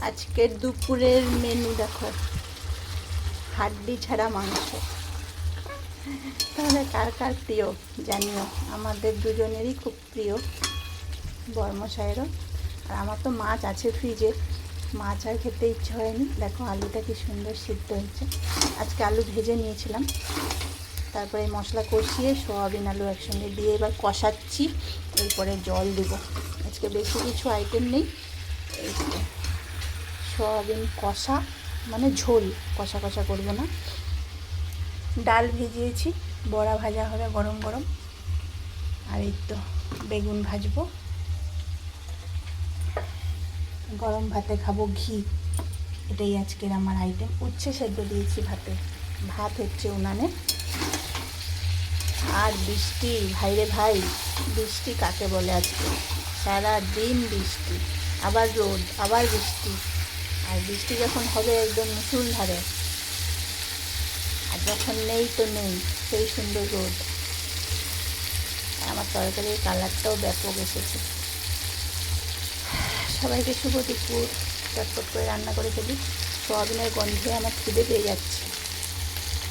আজকের দুপুরের মেনু দেখো, হাড্ডি ছাড়া মাংস। তাহলে কার কার প্রিয় জানিও। আমাদের দুজনেরই খুব প্রিয়, বর্মশাইয়েরও। আর আমার তো মাছ আছে ফ্রিজে, মাছ আর খেতে ইচ্ছে হয়নি। দেখো আলুটা কি সুন্দর সিদ্ধ হয়েছে। আজকে আলু ভেজে নিয়েছিলাম, তারপরে মশলা কষিয়ে সোয়াবিন আলু একসঙ্গে দিয়ে এবার কষাচ্ছি, এরপরে জল দেব। আজকে বেশি কিছু আইটেম নেই, এই সোয়াবিন কষা, মানে ঝোল, কষা কষা করবো না। ডাল ভিজিয়েছি, বড়া ভাজা হবে গরম গরম। আর এই তো বেগুন ভাজবো, গরম ভাতে খাবো ঘি। এটাই আজকের আমার আইটেম। উচ্ছে সেদ্ধ দিয়েছি ভাতে, ভাত হচ্ছে উনানে। আর বৃষ্টি, ভাইরে ভাই, বৃষ্টি কাকে বলে আজকে? সারা দিন বৃষ্টি, আবার রোদ, আবার বৃষ্টি। আর বৃষ্টি যখন হবে একদম মুষলধারে, আর যখন নেই তো নেই, সেই সুন্দর রোদ। আমার তরকারির কালারটাও ব্যাপক এসেছে। সবাইকে শুভ দুপুর। চটপট করে রান্না করে ফেলি, সোয়াবিনের গন্ধে আমার খিদে পেয়ে যাচ্ছে।